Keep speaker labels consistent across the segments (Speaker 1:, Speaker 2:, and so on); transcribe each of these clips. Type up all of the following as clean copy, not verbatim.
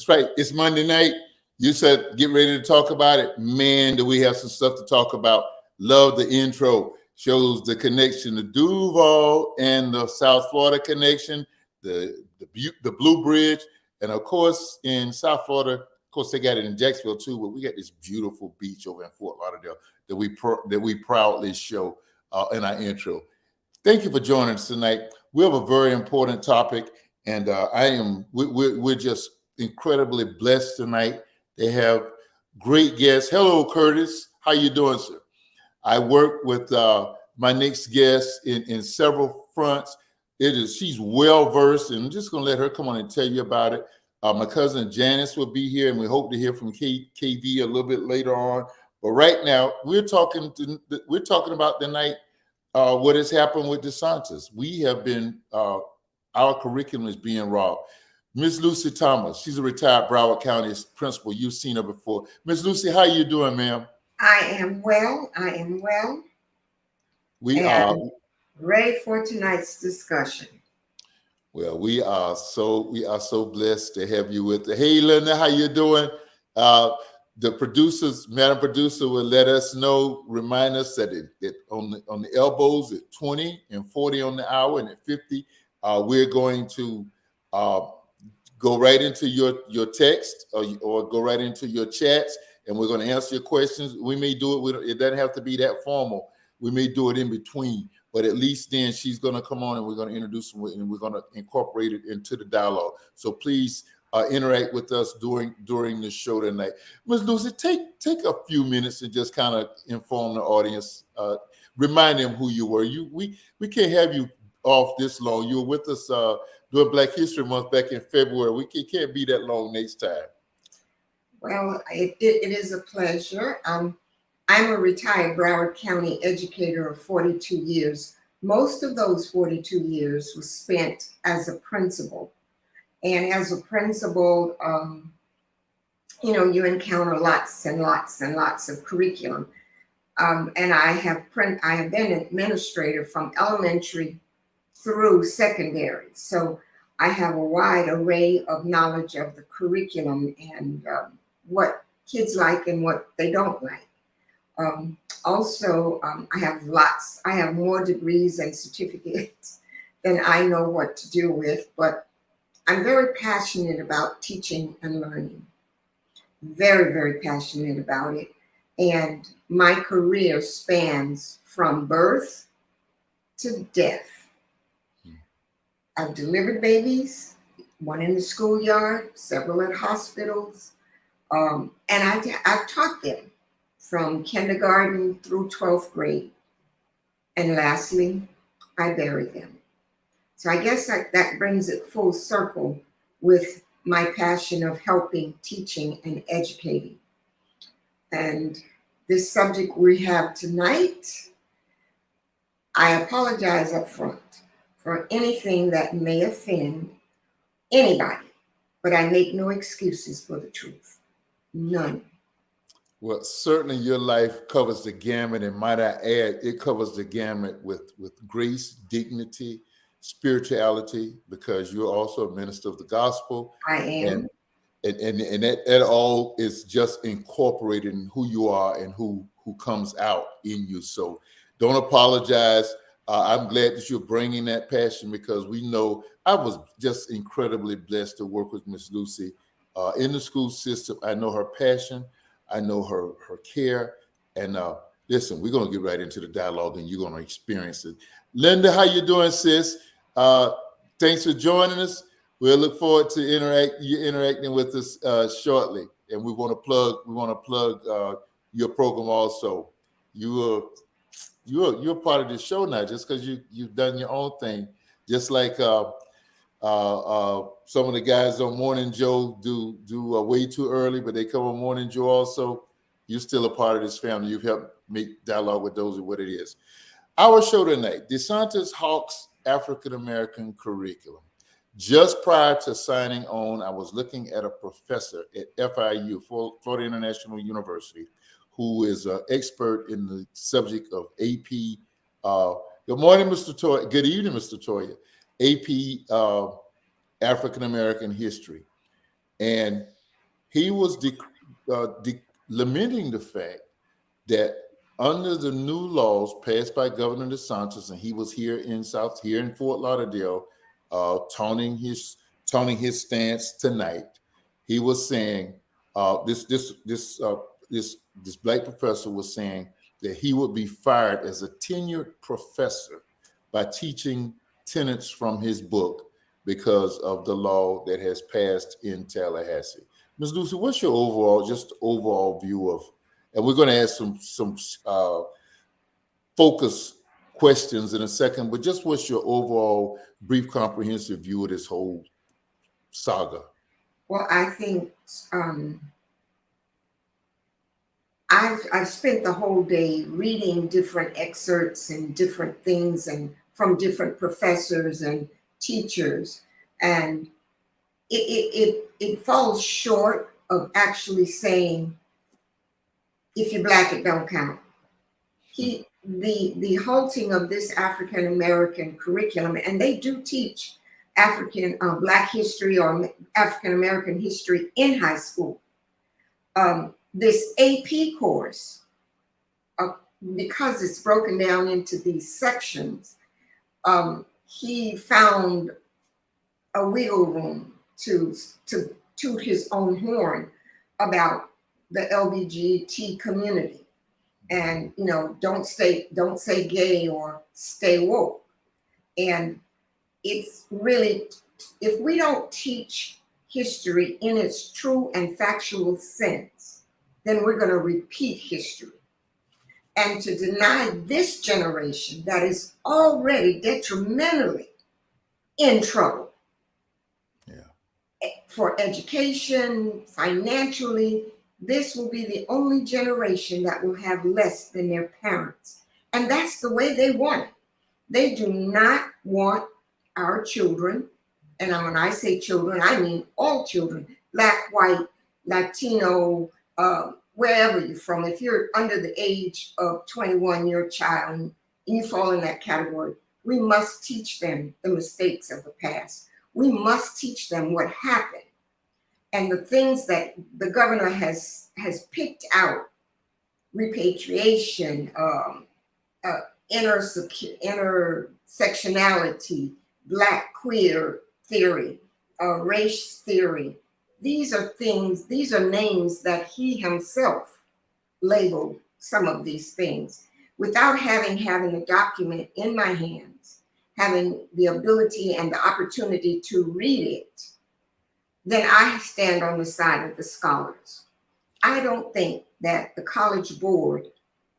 Speaker 1: That's right. It's Monday night. You said get ready to talk about it. Man, do we have some stuff to talk about. Love the intro. Shows the connection to Duval and the South Florida connection, the Blue Bridge. And of course, in South Florida, of course, they got it in Jacksonville too, but we got this beautiful beach over in Fort Lauderdale that we proudly show in our intro. Thank you for joining us tonight. We have a very important topic, and we're just incredibly blessed tonight. They have great guests. Hello, Curtis. How you doing, sir? I work with my next guest in several fronts. She's well versed, and I'm just going to let her come on and tell you about it. My cousin Janis will be here, and we hope to hear from KV a little bit later on. But right now, we're talking about tonight what has happened with DeSantis. We have been our curriculum is being robbed. Miss Lucy Thomas, she's a retired Broward County principal. You've seen her before. Miss Lucy, how you doing, ma'am?
Speaker 2: I am well.
Speaker 1: We are
Speaker 2: ready for tonight's discussion.
Speaker 1: Well, we are so blessed to have you with us. Hey, Linda, how you doing? The producers, Madam Producer, will let us know, remind us that it on the elbows at 20 and 40 on the hour, and at 50, we're going to go right into your text or go right into your chats, and we're going to answer your questions. We may do it. It doesn't have to be that formal. We may do it in between, but at least then she's going to come on and we're going to introduce them and we're going to incorporate it into the dialogue. So please interact with us during the show tonight. Ms. Lucy, take a few minutes and just kind of inform the audience, remind them who you were. We can't have you off this long. You were with us during Black History Month back in February. We can't be that long next time.
Speaker 2: Well, it is a pleasure. I'm a retired Broward County educator of 42 years. Most of those 42 years was spent as a principal. And as a principal, you encounter lots and lots and lots of curriculum. And I have been an administrator from elementary through secondary. So I have a wide array of knowledge of the curriculum and what kids like and what they don't like. I have more degrees and certificates than I know what to do with, but I'm very passionate about teaching and learning. Very, very passionate about it. And my career spans from birth to death. I've delivered babies, one in the schoolyard, several at hospitals, and I've taught them from kindergarten through 12th grade. And lastly, I bury them. So I guess that brings it full circle with my passion of helping, teaching, and educating. And this subject we have tonight, I apologize up front for anything that may offend anybody, but I make no excuses for the truth. None.
Speaker 1: Well, certainly your life covers the gamut, and might I add, it covers the gamut with grace, dignity, spirituality, because you're also a minister of the gospel.
Speaker 2: I am.
Speaker 1: And that all is just incorporated in who you are and who comes out in you. So don't apologize. I'm glad that you're bringing that passion, because we know I was just incredibly blessed to work with Miss Lucy in the school system. I know her passion. I know her care. And listen, we're going to get right into the dialogue and you're going to experience it. Linda, how you doing, sis? Thanks for joining us. We'll look forward to you interacting with us shortly. And we want to plug your program also. You're part of the show now, just because you've done your own thing. Just like some of the guys on Morning Joe do way too early, but they come on Morning Joe also. You're still a part of this family. You've helped make dialogue with those of what it is. Our show tonight, DeSantis Halts African American curriculum. Just prior to signing on, I was looking at a professor at FIU, Florida International University, who is an expert in the subject of AP. Good morning, Mr. Toya. Good evening, Mr. Toya. AP African American history. And he was lamenting the fact that under the new laws passed by Governor DeSantis, and he was here in Fort Lauderdale, toning his stance tonight. He was saying this black professor was saying that he would be fired as a tenured professor by teaching tenets from his book because of the law that has passed in Tallahassee. Ms. Lucy, what's your overall view of, and we're going to ask some focus questions in a second, but just what's your overall brief, comprehensive view of this whole saga?
Speaker 2: Well, I think I've spent the whole day reading different excerpts and different things and from different professors and teachers, and it falls short of actually saying, if you're black, it don't count. The halting of this African American curriculum, and they do teach Black history or African American history in high school. This AP course, because it's broken down into these sections, he found a wiggle room to toot his own horn about the LGBT community, and don't say gay or stay woke. And it's really, if we don't teach history in its true and factual sense, then we're going to repeat history. And to deny this generation that is already detrimentally in trouble, for education, financially, this will be the only generation that will have less than their parents. And that's the way they want it. They do not want our children, and when I say children, I mean all children, Black, white, Latino, wherever you're from. If you're under the age of 21, you're a child, and you fall in that category. We must teach them the mistakes of the past. We must teach them what happened and the things that the governor has picked out: repatriation, intersectionality, Black queer theory, race theory. These are names that he himself labeled some of these things without having a document in my hands, having the ability and the opportunity to read it. Then I stand on the side of the scholars. I don't think that the College Board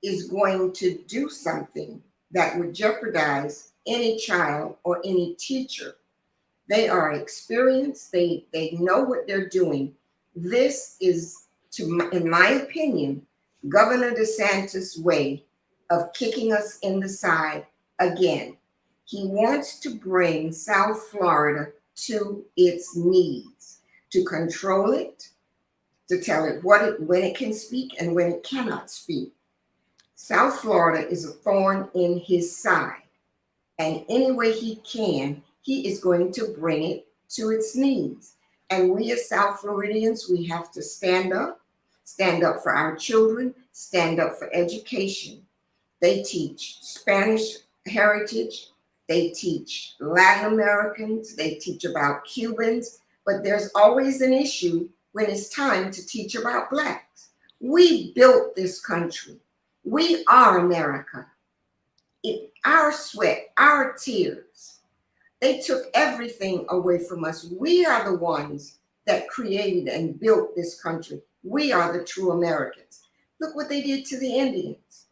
Speaker 2: is going to do something that would jeopardize any child or any teacher. They are experienced. They know what they're doing. This is, in my opinion, Governor DeSantis' way of kicking us in the side again. He wants to bring South Florida to its knees, to control it, to tell it when it can speak and when it cannot speak. South Florida is a thorn in his side, and any way he can, he is going to bring it to its knees. And we as South Floridians, we have to stand up for our children, stand up for education. They teach Spanish heritage, they teach Latin Americans, they teach about Cubans, but there's always an issue when it's time to teach about Blacks. We built this country. We are America. Our sweat, our tears, they took everything away from us. We are the ones that created and built this country. We are the true Americans. Look what they did to the Indians.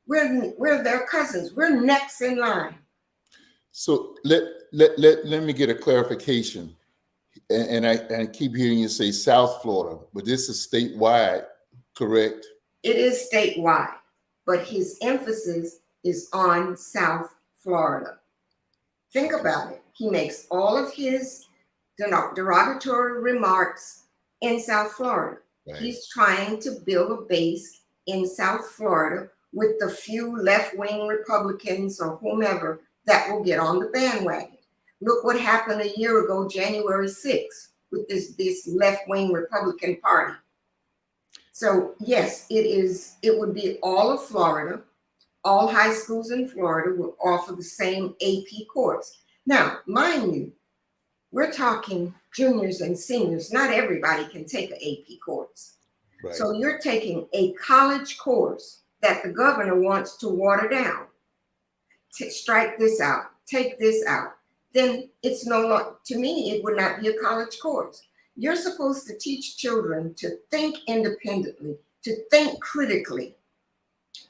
Speaker 2: We're their cousins. We're next in line.
Speaker 1: So let me get a clarification. And I keep hearing you say South Florida, but this is statewide, correct?
Speaker 2: It is statewide, but his emphasis is on South Florida. Think about it. He makes all of his derogatory remarks in South Florida. Right. He's trying to build a base in South Florida with the few left-wing Republicans or whomever that will get on the bandwagon. Look what happened a year ago, January 6th. with this left-wing Republican Party. So yes, it would be all of Florida. All high schools in Florida will offer the same AP course. Now, mind you, we're talking juniors and seniors. Not everybody can take an AP course.
Speaker 1: Right.
Speaker 2: So you're taking a college course that the governor wants to water down. Strike this out, take this out. Then it's no longer, to me, it would not be a college course. You're supposed to teach children to think independently, to think critically,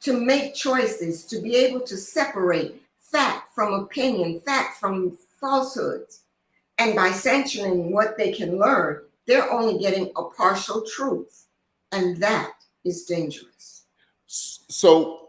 Speaker 2: to make choices, to be able to separate fact from opinion, fact from falsehoods. And by sanctioning what they can learn, they're only getting a partial truth. And that is dangerous.
Speaker 1: So,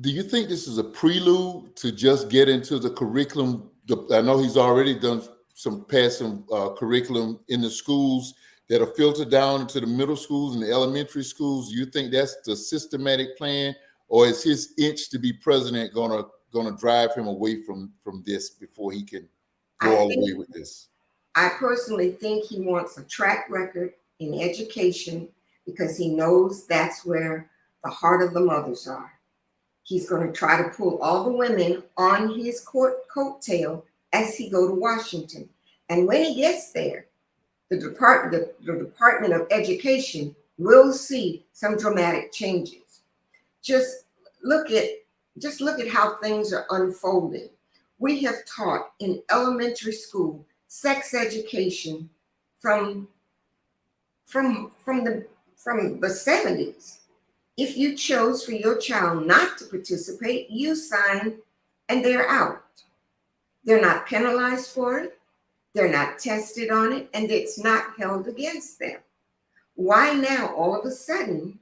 Speaker 1: do you think this is a prelude to just get into the curriculum? I know he's already done some curriculum in the schools that are filtered down into the middle schools and the elementary schools. Do you think that's the systematic plan, or is his itch to be president gonna drive him away from this before he can go all the way with this?
Speaker 2: I personally think he wants a track record in education because he knows that's where the heart of the mothers are. He's going to try to pull all the women on his coattail as he go to Washington. And when he gets there, the Department of Education will see some dramatic changes. Just look at how things are unfolding. We have taught in elementary school sex education from the 70s. If you chose for your child not to participate, you sign and they're out. They're not penalized for it. They're not tested on it, and it's not held against them. Why now, all of a sudden,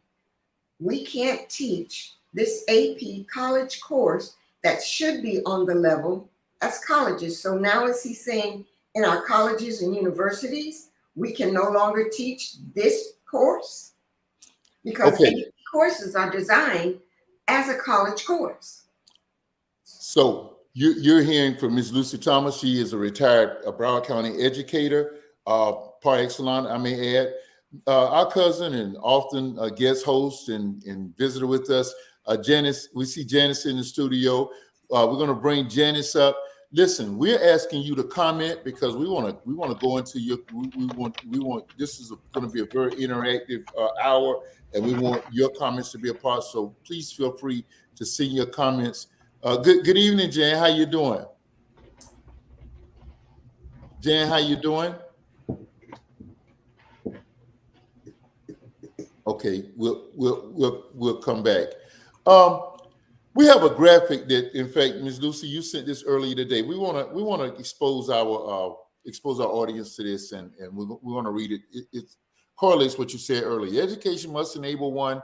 Speaker 2: we can't teach this AP college course that should be on the level as colleges? So now is he saying in our colleges and universities, we can no longer teach this course? Because AP courses are designed as a college course.
Speaker 1: So you're hearing from Ms. Lucy Thomas. She is a retired Broward County educator, par excellence, I may add. Our cousin and often a guest host and visitor with us, Janis. We see Janis in the studio. We're going to bring Janis up. Listen, we're asking you to comment because we want to go into your. We want. This is going to be a very interactive hour, and we want your comments to be a part. So please feel free to send your comments. Good evening, Jan. How you doing? Jan, how you doing? Okay, we'll come back. We have a graphic that, in fact, Ms. Lucy, you sent this earlier today. We want to expose our audience to this, and we want to read it. It correlates what you said earlier. Education must enable one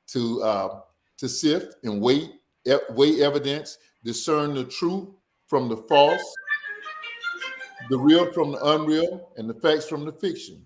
Speaker 1: to sift and weigh evidence, discern the true from the false, the real from the unreal, and the facts from the fiction.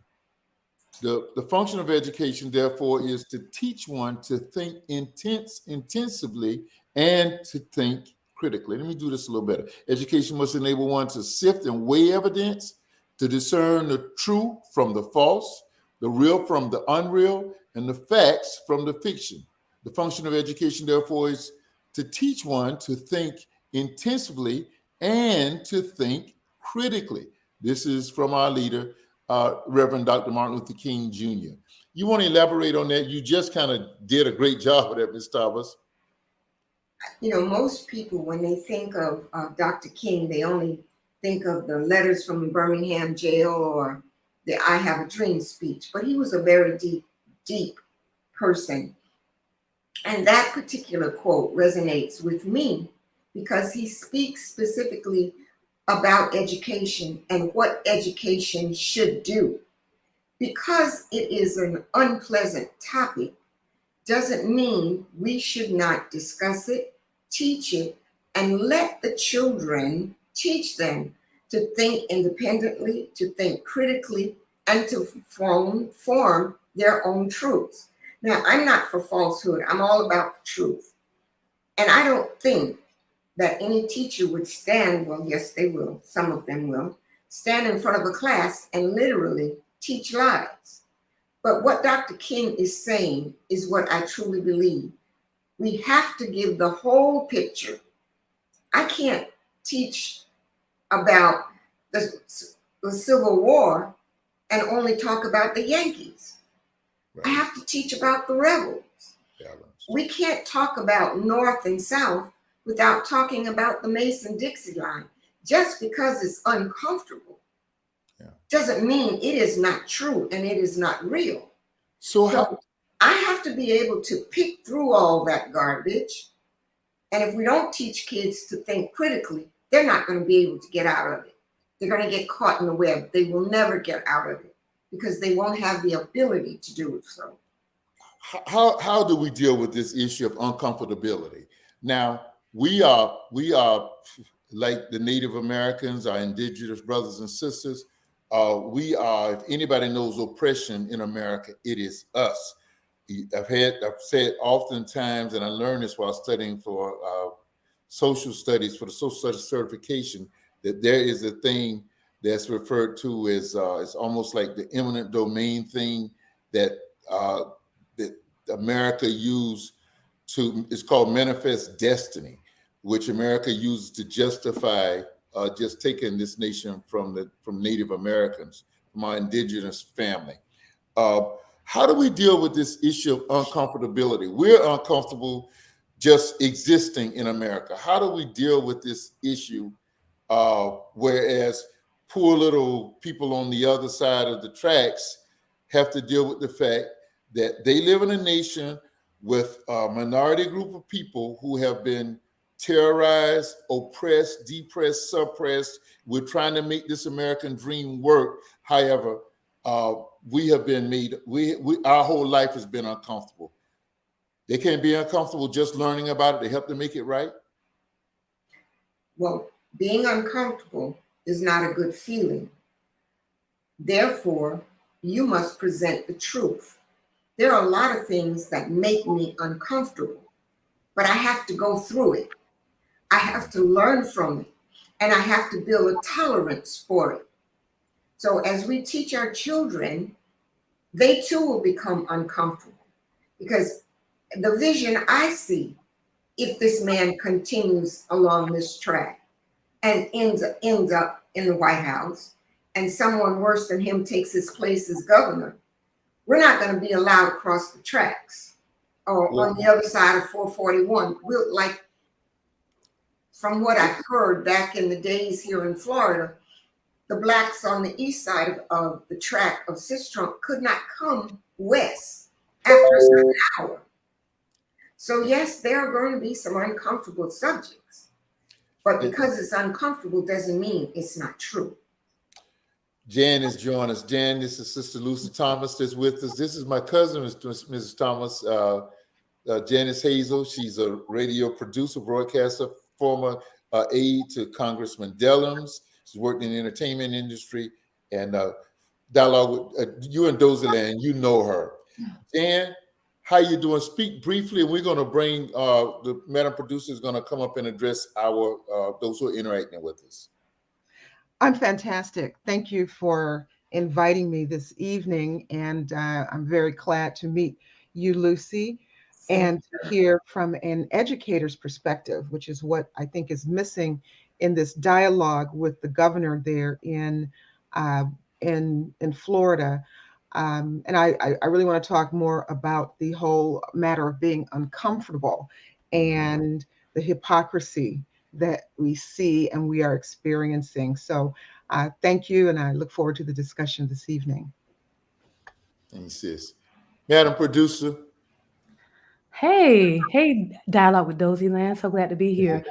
Speaker 1: The function of education, therefore, is to teach one to think intensively and to think critically. Let me do this a little better. Education must enable one to sift and weigh evidence, to discern the true from the false, the real from the unreal, and the facts from the fiction. The function of education, therefore, is to teach one to think intensively and to think critically. This is from our leader, Reverend Dr. Martin Luther King Jr. You want to elaborate on that? You just kind of did a great job of that, Ms. Thomas.
Speaker 2: You know, most people, when they think of Dr. King, they only think of the letters from the Birmingham jail or the I Have a Dream speech, but he was a very deep person. And that particular quote resonates with me because he speaks specifically about education and what education should do. Because it is an unpleasant topic doesn't mean we should not discuss it, teach it, and let the children teach them to think independently, to think critically, and to form their own truths. Now, I'm not for falsehood. I'm all about the truth. And I don't think that any teacher would stand, well, yes, they will, some of them will, stand in front of a class and literally teach lies. But what Dr. King is saying is what I truly believe. We have to give the whole picture. I can't teach about the Civil War and only talk about the Yankees. Right. I have to teach about the rebels. Balance. We can't talk about North and South without talking about the Mason-Dixie line. Just because it's uncomfortable doesn't mean it is not true and it is not real. So I have to be able to pick through all that garbage. And if we don't teach kids to think critically, they're not going to be able to get out of it. They're going to get caught in the web. They will never get out of it because they won't have the ability to do it. So
Speaker 1: how do we deal with this issue of uncomfortability? Now, we are like the Native Americans, our indigenous brothers and sisters. We are, if anybody knows oppression in America, it is us. I've said oftentimes, and I learned this while studying for social studies, for the social studies certification, that there is a thing that's referred to as it's almost like the eminent domain thing that that America used to. It's called manifest destiny, which America uses to justify just taking this nation from Native Americans, from our indigenous family. How do we deal with this issue of uncomfortability? We're uncomfortable just existing in America. How do we deal with this issue? Whereas poor little people on the other side of the tracks have to deal with the fact that they live in a nation with a minority group of people who have been terrorized, oppressed, depressed, suppressed. We're trying to make this American dream work. However, we have been made, our whole life has been uncomfortable. They can't be uncomfortable just learning about it to help them make it right.
Speaker 2: Well, being uncomfortable is not a good feeling. Therefore, you must present the truth. There are a lot of things that make me uncomfortable, but I have to go through it. I have to learn from it, and I have to build a tolerance for it. So as we teach our children, they too will become uncomfortable because the vision I see, if this man continues along this track and ends up in the White House and someone worse than him takes his place as governor, we're not going to be allowed across the tracks or on the other side of 441. We'll, like, from what I've heard back in the days here in Florida, the blacks on the east side of the track of Sistrunk could not come west after a certain hour. So yes, there are going to be some uncomfortable subjects, but because it's uncomfortable doesn't mean it's not true.
Speaker 1: Janis joined us. Jan, this is Sister Lucy Thomas that's with us. This is my cousin, Mrs. Thomas, Janis Hazel. She's a radio producer, broadcaster, former aide to Congressman Dellums. She's worked in the entertainment industry and dialogue with you and Dozell, you know her. Jan, how you doing? Speak briefly, and we're going to bring the Madam Producer is going to come up and address our those who are interacting with us.
Speaker 3: I'm fantastic. Thank you for inviting me this evening, and I'm very glad to meet you, Lucy, and hear from an educator's perspective, which is what I think is missing in this dialogue with the governor there in Florida. And I really want to talk more about the whole matter of being uncomfortable and the hypocrisy that we see and we are experiencing. So thank you, and I look forward to the discussion this evening.
Speaker 1: Thanks, sis. Madam Producer.
Speaker 4: Hey, Dialogue with Dozell. So glad to be here.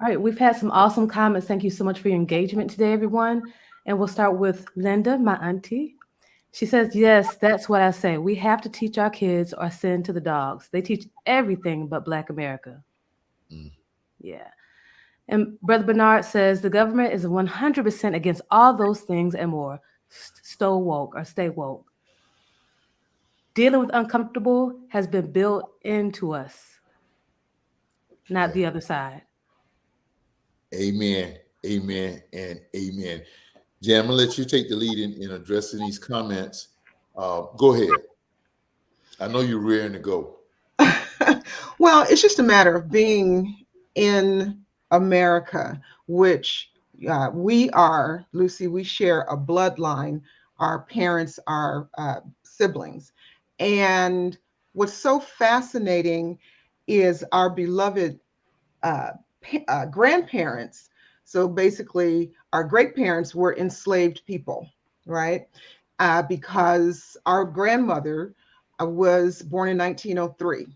Speaker 4: All right, we've had some awesome comments. Thank you so much for your engagement today, everyone. And we'll start with Linda, my auntie. She says, yes, that's what I say. We have to teach our kids or send to the dogs. They teach everything but Black America. Yeah. And Brother Bernard says, the government is 100% against all those things and more. Stay woke. Dealing with uncomfortable has been built into us, not the other side.
Speaker 1: Amen, amen, and amen. Jan, I'm gonna let you take the lead in addressing these comments. Go ahead. I know you're rearing to go.
Speaker 3: Well, it's just a matter of being in America, which we are, Lucy, we share a bloodline. Our parents are siblings. And what's so fascinating is our beloved uh, grandparents. So basically, our great parents were enslaved people, right? Because our grandmother was born in 1903.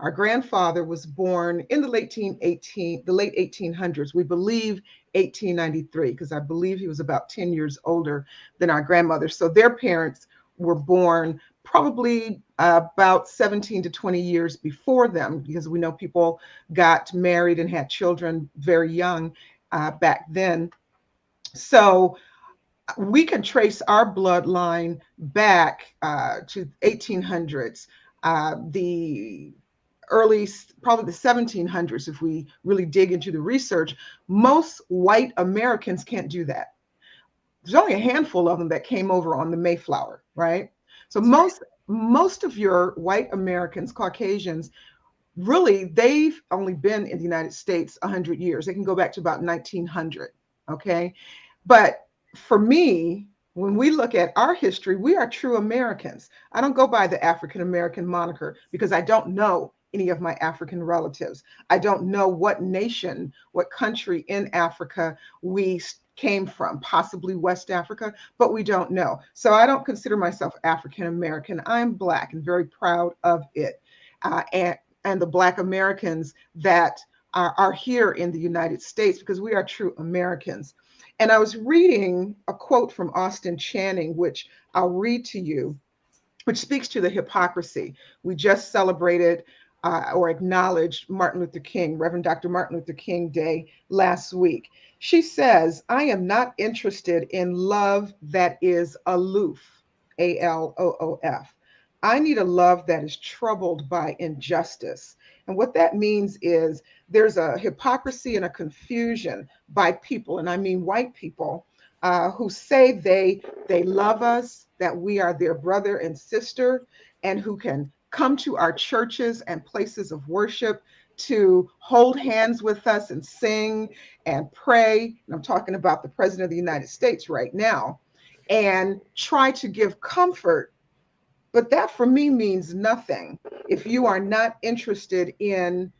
Speaker 3: Our grandfather was born in the late 1800s. We believe 1893, because I believe he was about 10 years older than our grandmother. So their parents were born probably about 17 to 20 years before them, because we know people got married and had children very young back then. So we can trace our bloodline back to 1800s, the early, probably the 1700s, if we really dig into the research. Most white Americans can't do that. There's only a handful of them that came over on the Mayflower, right? So most of your white Americans, Caucasians, really, they've only been in the United States 100 years. They can go back to about 1900, okay? But for me, when we look at our history, we are true Americans. I don't go by the African American moniker because I don't know any of my African relatives. I don't know what nation, what country in Africa we came from, possibly West Africa, but we don't know. So I don't consider myself African American. I'm Black and very proud of it. And the Black Americans that are here in the United States, because we are true Americans. And I was reading a quote from Austin Channing, which I'll read to you, which speaks to the hypocrisy. We just celebrated or acknowledged Martin Luther King, Reverend Dr. Martin Luther King Day last week. She says, "I am not interested in love that is aloof, ALOOF. I need a love that is troubled by injustice." And what that means is there's a hypocrisy and a confusion by people, and I mean white people, who say they love us, that we are their brother and sister, and who can come to our churches and places of worship to hold hands with us and sing and pray. And I'm talking about the President of the United States right now, and try to give comfort. But that for me means nothing if you are not interested in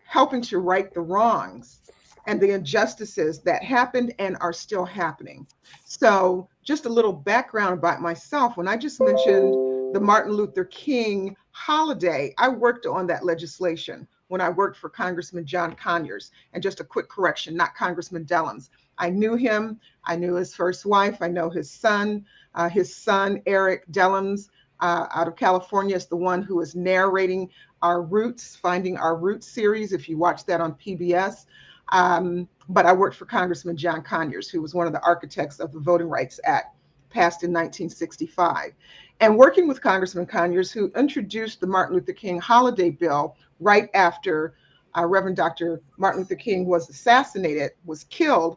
Speaker 3: helping to right the wrongs and the injustices that happened and are still happening. So, just a little background about myself. When I just mentioned the Martin Luther King holiday, I worked on that legislation when I worked for Congressman John Conyers. And just a quick correction, not Congressman Dellums. I knew him. I knew his first wife. I know his son. His son, Eric Dellums, out of California, is the one who is narrating our Roots, Finding Our Roots series, if you watch that on PBS. But I worked for Congressman John Conyers, who was one of the architects of the Voting Rights Act, passed in 1965. And working with Congressman Conyers, who introduced the Martin Luther King holiday bill right after Reverend Dr. Martin Luther King was assassinated, was killed.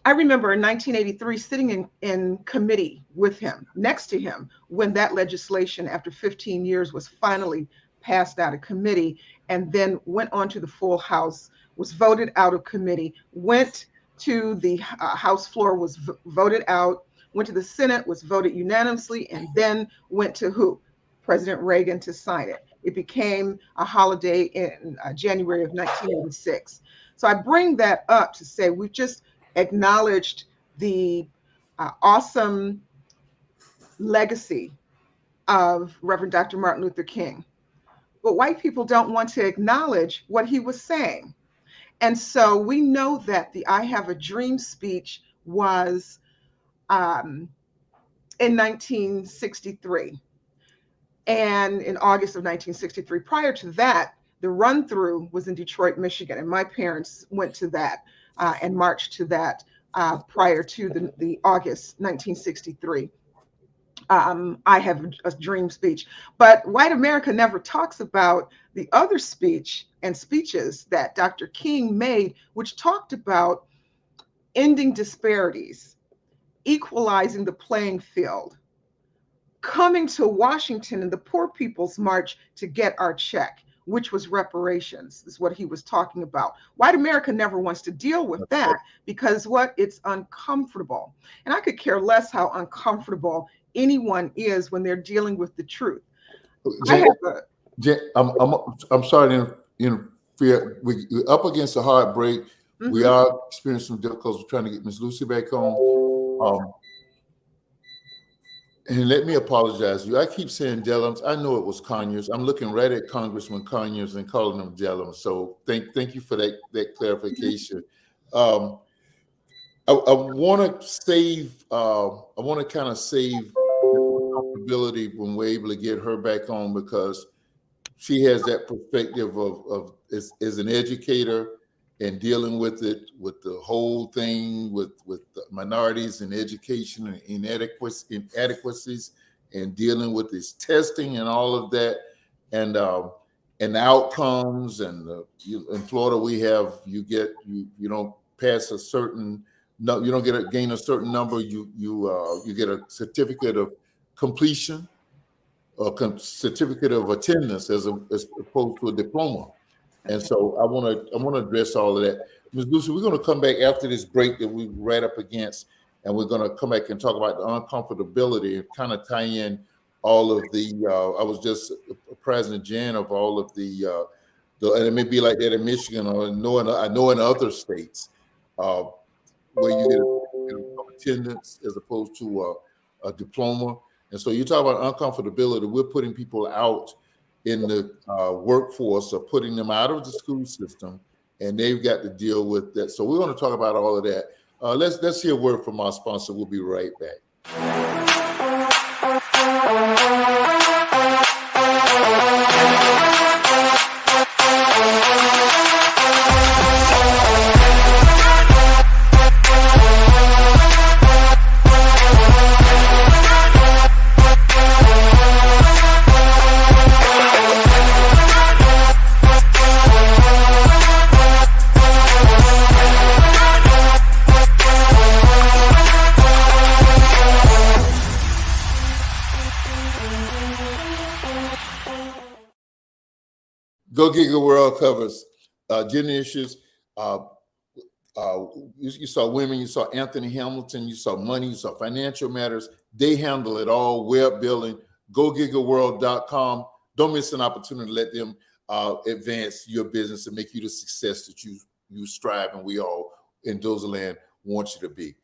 Speaker 3: I remember in 1983 sitting in committee with him, next to him, when that legislation, after 15 years, was finally passed out of committee and then went on to the full House, was voted out of committee, went to the House floor, was voted out, went to the Senate, was voted unanimously, and then went to who? President Reagan to sign it. It became a holiday in January of 1986. So I bring that up to say we've just acknowledged the awesome legacy of Reverend Dr. Martin Luther King. But white people don't want to acknowledge what he was saying. And so we know that the I Have a Dream speech was in 1963 and in August of 1963. Prior to that, the run through was in Detroit, Michigan, and my parents went to that and marched to that prior to the August 1963 I Have a Dream speech. But white America never talks about the other speech and speeches that Dr. King made, which talked about ending disparities, equalizing the playing field, coming to Washington in the Poor People's March to get our check, which was reparations, is what he was talking about. White America never wants to deal with that because what? It's uncomfortable. And I could care less how uncomfortable anyone is when they're dealing with the truth.
Speaker 1: I'm sorry to interfere. We're up against a hard break. Mm-hmm. We are experiencing some difficulties. We're trying to get Ms. Lucy back on. And let me apologize to you. I keep saying Dellums. I know it was Conyers. I'm looking right at Congressman Conyers and calling them Dellums. So thank you for that clarification. I want to save. I want to kind of save comfortability when we're able to get her back on, because she has that perspective of as an educator and dealing with it, with the whole thing, with the minorities in education and inadequacies, and dealing with this testing and all of that, and the outcomes. And in Florida, we have you don't pass a certain no, you don't gain a certain number. You get a certificate of completion, or certificate of attendance as opposed to a diploma. And so I want to address all of that. Ms. Lucy, we're going to come back after this break that we right up against, and we're going to come back and talk about the uncomfortability and kind of tie in all of the. I was just President Jan of all of the and it may be like that in Michigan, or I know in other states where you get attendance as opposed to a diploma. And so you talk about uncomfortability. We're putting people out in the workforce, or putting them out of the school system, and they've got to deal with that. So we're going to talk about all of that. Let's hear a word from our sponsor. We'll be right back. Go Giga World covers gender issues. You saw women, you saw Anthony Hamilton, you saw money, you saw financial matters. They handle it all. Web building. GoGigaWorld.com. Don't miss an opportunity to let them advance your business and make you the success that you strive, and we all in Dozell land want you to be.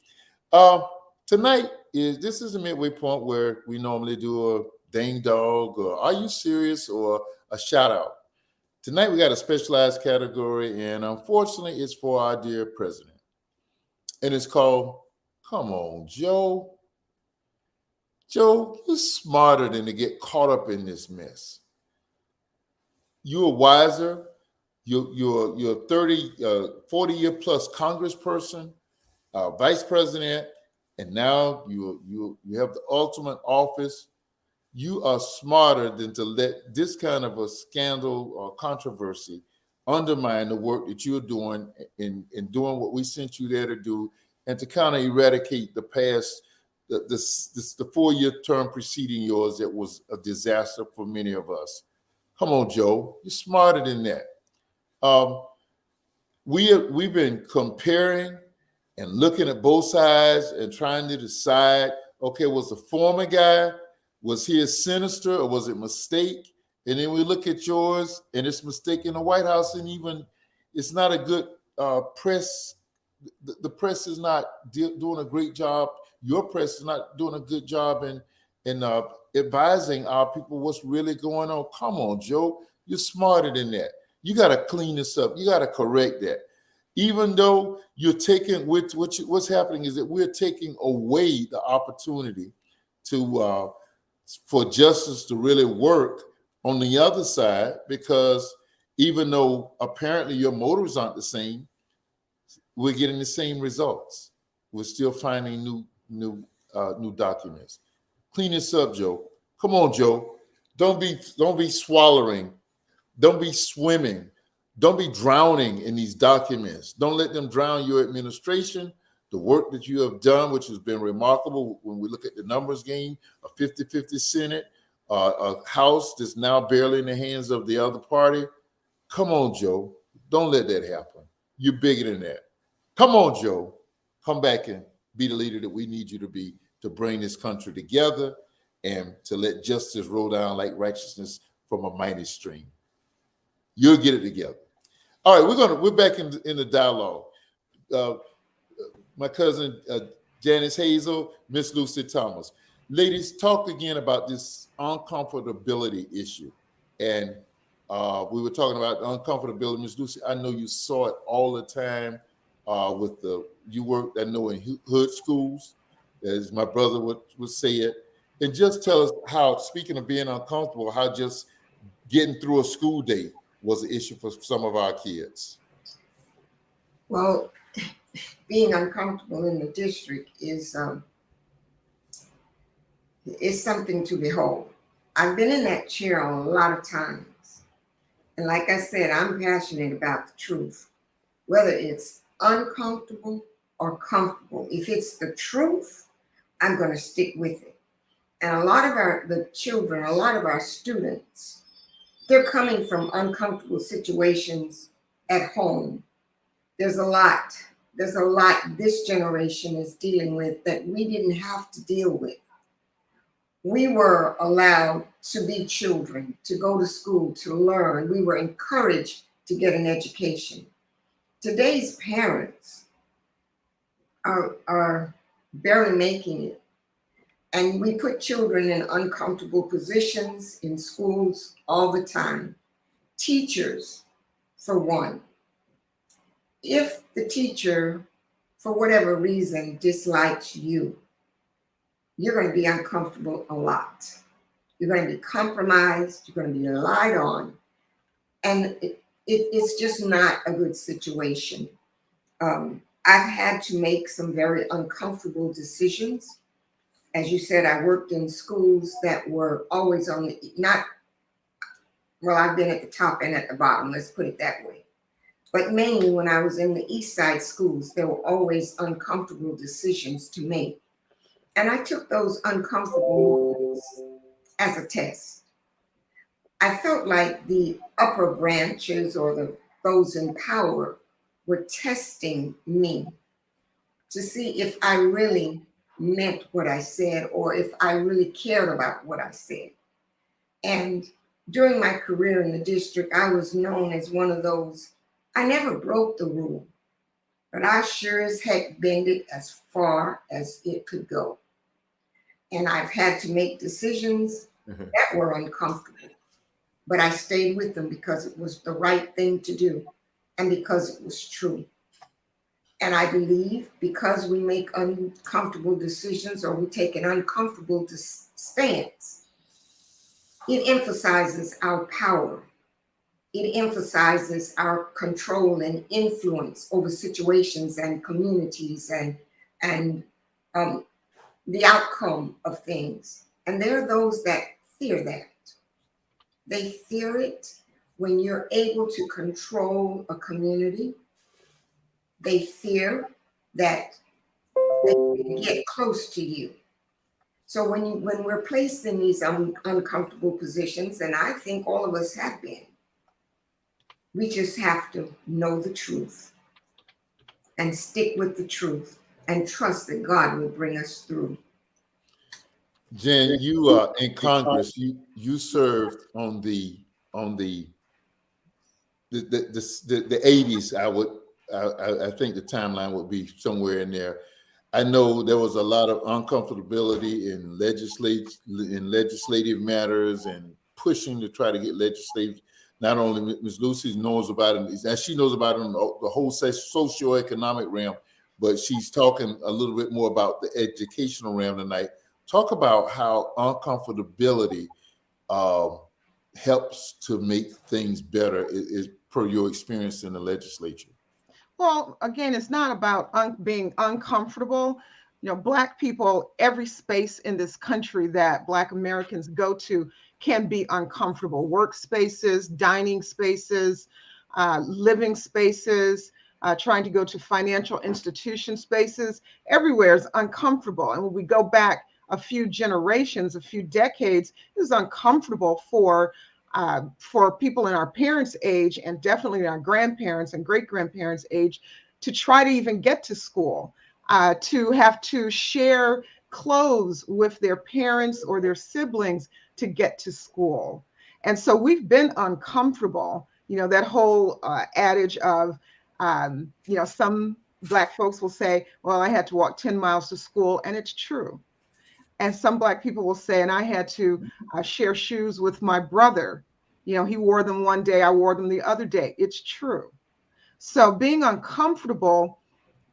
Speaker 1: Tonight this is a midway point where we normally do a dang dog, or are you serious, or a shout out. Tonight, we got a specialized category, and unfortunately, it's for our dear president. And it's called, Come On, Joe. Joe, you're smarter than to get caught up in this mess. You're wiser. You're a 40-year plus congressperson, vice president, and now you have the ultimate office. You are smarter than to let this kind of a scandal or controversy undermine the work that you're doing in doing what we sent you there to do, and to kind of eradicate the past, the 4-year term preceding yours that was a disaster for many of us. Come on, Joe, you're smarter than that. We've been comparing and looking at both sides and trying to decide, okay, was the former guy, was he a sinister, or was it mistake? And then we look at yours, and it's mistake in the White House, and even it's not a good press. The press is not doing a great job. Your press is not doing a good job in advising our people what's really going on. Come on, Joe, you're smarter than that. You got to clean this up. You got to correct that. Even though you're taking what's happening is that we're taking away the opportunity to. For justice to really work on the other side, because even though apparently your motives aren't the same, we're getting the same results. We're still finding new documents. Clean this up, Joe. Come on, Joe. Don't be swallowing. Don't be swimming. Don't be drowning in these documents. Don't let them drown your administration. the work that you have done, which has been remarkable when we look at the numbers game, a 50-50 Senate, a House that's now barely in the hands of the other party. Come on, Joe. Don't let that happen. You're bigger than that. Come on, Joe. Come back and be the leader that we need you to be to bring this country together and to let justice roll down like righteousness from a mighty stream. You'll get it together. All right, we're back in the dialogue. My cousin Janis Hazel, Miss Lucy Thomas. Ladies, talk again about this uncomfortability issue. And we were talking about uncomfortability. Miss Lucy, I know you saw it all the time you worked, I know, in hood schools, as my brother would say it. And just tell us how, speaking of being uncomfortable, how just getting through a school day was an issue for some of our kids.
Speaker 2: Well, being uncomfortable in the district is something to behold. I've been in that chair a lot of times. And like I said, I'm passionate about the truth, whether it's uncomfortable or comfortable. If it's the truth, I'm going to stick with it. And a lot of the children, a lot of our students, they're coming from uncomfortable situations at home. There's a lot this generation is dealing with that we didn't have to deal with. We were allowed to be children, to go to school, to learn. We were encouraged to get an education. Today's parents are barely making it. And we put children in uncomfortable positions in schools all the time. Teachers, for one. If the teacher, for whatever reason, dislikes you, you're going to be uncomfortable a lot. You're going to be compromised. You're going to be lied on. And it's just not a good situation. I've had to make some very uncomfortable decisions. As you said, I worked in schools that were always on the, I've been at the top and at the bottom, let's put it that way. But mainly when I was in the East Side schools, there were always uncomfortable decisions to make. And I took those uncomfortable moments as a test. I felt like the upper branches or those in power were testing me to see if I really meant what I said or if I really cared about what I said. And during my career in the district, I was known as one of those, I never broke the rule, but I sure as heck bent it as far as it could go. And I've had to make decisions that were uncomfortable, but I stayed with them because it was the right thing to do and because it was true. And I believe because we make uncomfortable decisions or we take an uncomfortable stance, it emphasizes our power. It emphasizes our control and influence over situations and communities and the outcome of things. And there are those that fear that. They fear it when you're able to control a community. They fear that they can get close to you. So when we're placed in these uncomfortable positions, and I think all of us have been, we just have to know the truth and stick with the truth and trust that God will bring us through.
Speaker 1: Jen, you are in Congress. You served on the 80s. I think the timeline would be somewhere in there. I know there was a lot of uncomfortability in legislative matters and pushing to try to get legislative. Not only Ms. Lucy knows about it, and she knows about it in the whole socioeconomic realm, but she's talking a little bit more about the educational realm tonight. Talk about how uncomfortability helps to make things better, is per your experience in the legislature.
Speaker 3: Well, again, it's not about being uncomfortable. You know, Black people, every space in this country that Black Americans go to can be uncomfortable. Workspaces, dining spaces, living spaces, trying to go to financial institution spaces. Everywhere is uncomfortable. And when we go back a few generations, a few decades, it was uncomfortable for people in our parents' age, and definitely in our grandparents and great-grandparents' age, to try to even get to school, to have to share clothes with their parents or their siblings to get to school. And so we've been uncomfortable. That whole adage of, some Black folks will say, well, I had to walk 10 miles to school, and it's true. And some Black people will say, and I had to share shoes with my brother. He wore them one day, I wore them the other day. It's true. So being uncomfortable,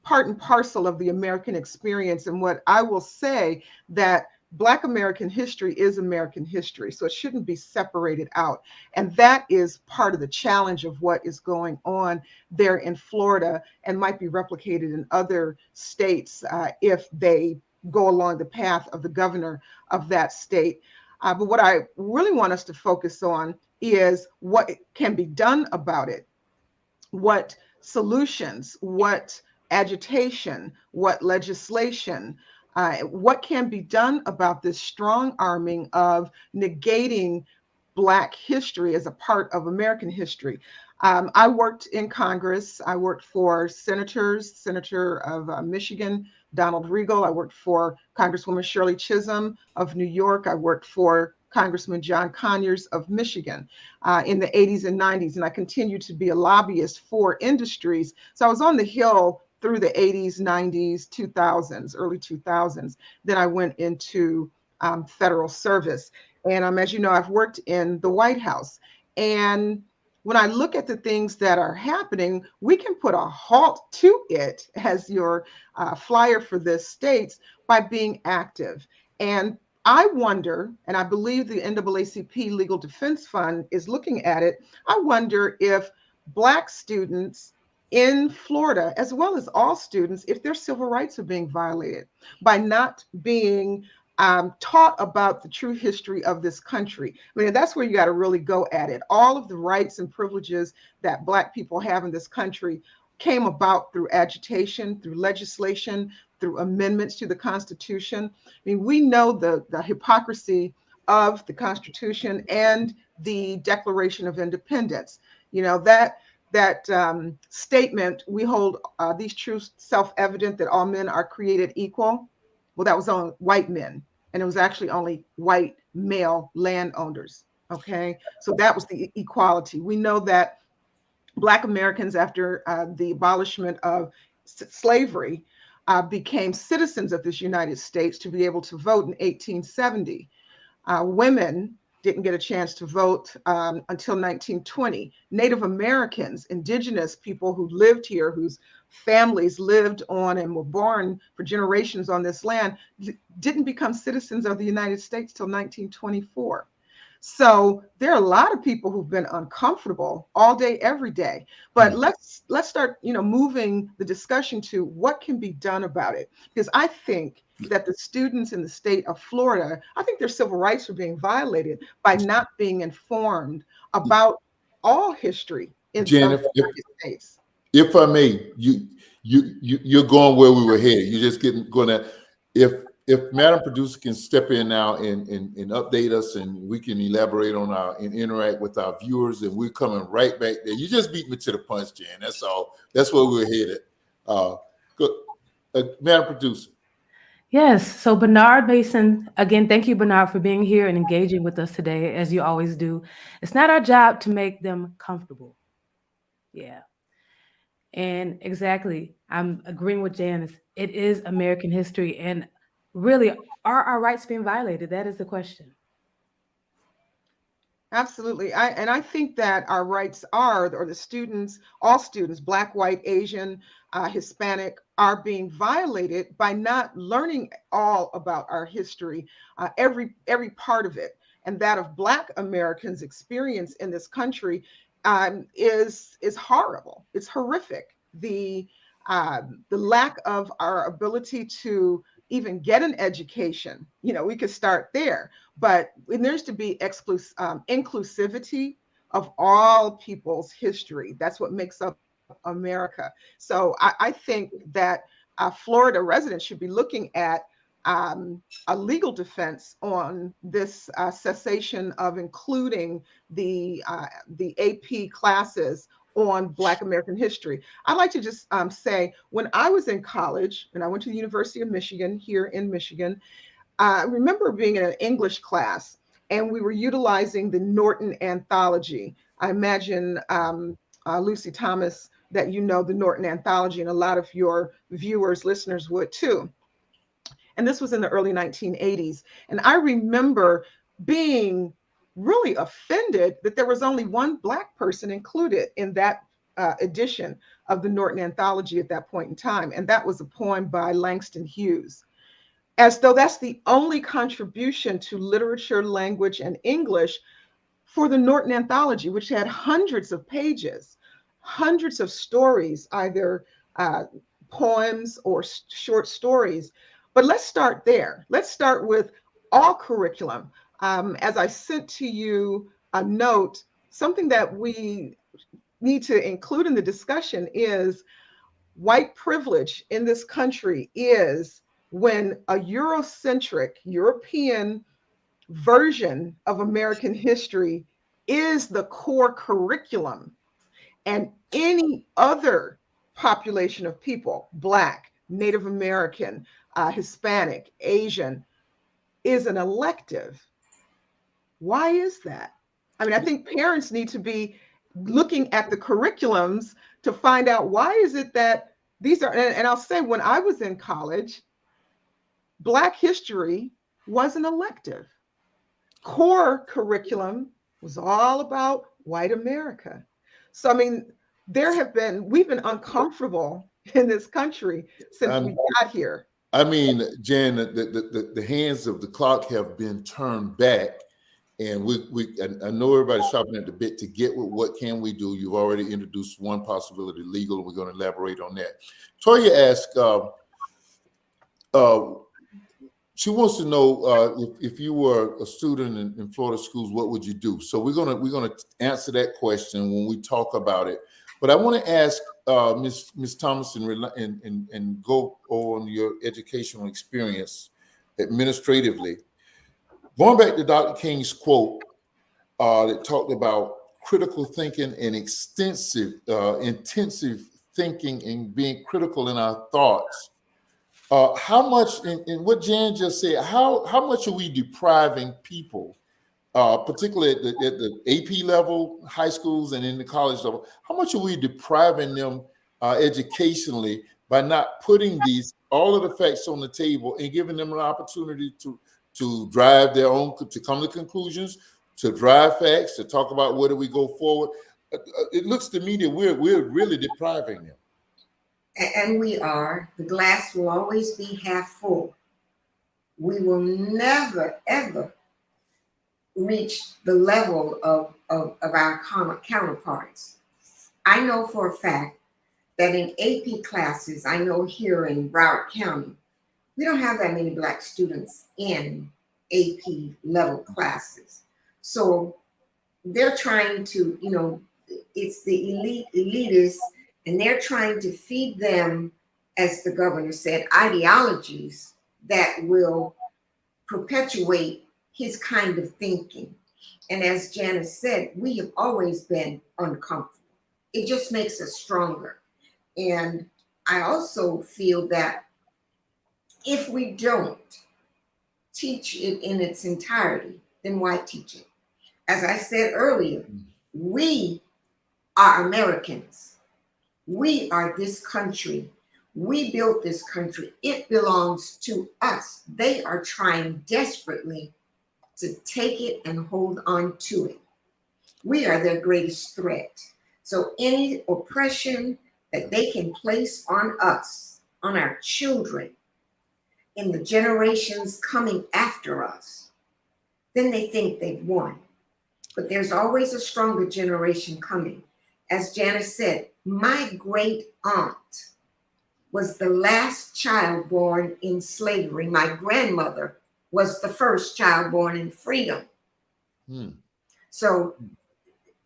Speaker 3: part and parcel of the American experience. And what I will say, that Black American history is American history, so it shouldn't be separated out. And that is part of the challenge of what is going on there in Florida, and might be replicated in other states if they go along the path of the governor of that state. But what I really want us to focus on is what can be done about it, what solutions, what agitation, what legislation, what can be done about this strong arming of negating Black history as a part of American history. I worked in Congress. I worked for Senator of Michigan, Donald Regal. I worked for Congresswoman Shirley Chisholm of New York. I worked for Congressman John Conyers of Michigan in the 80s and 90s. And I continued to be a lobbyist for industries. So I was on the Hill through the 80s, 90s, 2000s, early 2000s. Then I went into federal service. And as you know, I've worked in the White House. And when I look at the things that are happening, we can put a halt to it, as your flyer for this states, by being active. And I wonder, and I believe the NAACP Legal Defense Fund is looking at it, I wonder if Black students in Florida, as well as all students, if their civil rights are being violated by not being taught about the true history of this country. I mean, that's where you got to really go at it. All of the rights and privileges that Black people have in this country came about through agitation, through legislation, through amendments to the Constitution. I mean, we know the hypocrisy of the Constitution and the Declaration of Independence. That statement, we hold these truths self-evident, that all men are created equal. Well, that was on white men, and it was actually only white male landowners. Okay, so that was the equality. We know that Black Americans, after the abolishment of slavery, became citizens of this United States to be able to vote in 1870. Women didn't get a chance to vote until 1920. Native Americans, indigenous people who lived here, whose families lived on and were born for generations on this land, didn't become citizens of the United States till 1924. So there are a lot of people who've been uncomfortable all day, every day. But let's start, moving the discussion to what can be done about it. Because I think that the students in the state of Florida, I think their civil rights are being violated by not being informed about all history in the United States.
Speaker 1: If I may, you're going where we were headed. You're just gonna, if Madam Producer can step in now and update us, and we can elaborate on and interact with our viewers, and we're coming right back there. You just beat me to the punch, Jan. That's all. That's where we're headed. Madam Producer.
Speaker 4: Yes. So Bernard Mason, again, thank you, Bernard, for being here and engaging with us today, as you always do. It's not our job to make them comfortable. Yeah. And exactly, I'm agreeing with Janis. It is American history. And really, are our rights being violated? That is the question.
Speaker 3: Absolutely. I think that our rights are, or the students, all students, Black, white, Asian, Hispanic, are being violated by not learning all about our history, every part of it. And that of Black Americans' experience in this country is horrible. It's horrific. The lack of our ability to even get an education, we could start there, but there's to be inclusivity of all people's history. That's what makes up America. So I think that Florida residents should be looking at a legal defense on this cessation of including the AP classes on Black American history. I'd like to just say, when I was in college, and I went to the University of Michigan here in Michigan, I remember being in an English class, and we were utilizing the Norton Anthology. I imagine, Lucy Thomas, that you know the Norton Anthology, and a lot of your viewers, listeners would too. And this was in the early 1980s. And I remember being really offended that there was only one Black person included in that edition of the Norton Anthology at that point in time. And that was a poem by Langston Hughes, as though that's the only contribution to literature, language, and English for the Norton Anthology, which had hundreds of pages, hundreds of stories, either poems or short stories. But let's start there. Let's start with all curriculum. As I sent to you a note, something that we need to include in the discussion is white privilege in this country is when a Eurocentric, European version of American history is the core curriculum, and any other population of people, Black, Native American, Hispanic, Asian, is an elective. Why is that? I mean, I think parents need to be looking at the curriculums to find out, why is it that these are, and I'll say, when I was in college, Black history was an elective. Core curriculum was all about white America. So, I mean, we've been uncomfortable in this country since we got here.
Speaker 1: I mean, Jan, the hands of the clock have been turned back, and I know everybody's shopping at the bit to get with what can we do. You've already introduced one possibility, legal, and we're going to elaborate on that. Toya asked, she wants to know if you were a student in Florida schools, what would you do? So we're gonna answer that question when we talk about it. But I want to ask Ms. Thomas and go on your educational experience administratively. Going back to Dr. King's quote that talked about critical thinking and intensive thinking and being critical in our thoughts. How much, in what Jan just said, how much are we depriving people, particularly at the AP level, high schools, and in the college level? How much are we depriving them educationally by not putting all of the facts on the table and giving them an opportunity to drive their own, to come to conclusions, to drive facts, to talk about where do we go forward? It looks to me that we're really depriving them.
Speaker 2: And we are. The glass will always be half full. We will never, ever reach the level of our counterparts. I know for a fact that in AP classes, I know here in Broward County, we don't have that many Black students in AP level classes. So they're trying to, it's the elitists, and they're trying to feed them, as the governor said, ideologies that will perpetuate his kind of thinking. And as Janis said, we have always been uncomfortable. It just makes us stronger. And I also feel that if we don't teach it in its entirety, then why teach it? As I said earlier, we are Americans. We are this country. We built this country. It belongs to us. They are trying desperately to take it and hold on to it. We are their greatest threat. So any oppression that they can place on us, on our children, in the generations coming after us, then they think they've won. But there's always a stronger generation coming. As Janis said, my great aunt was the last child born in slavery. My grandmother was the first child born in freedom. So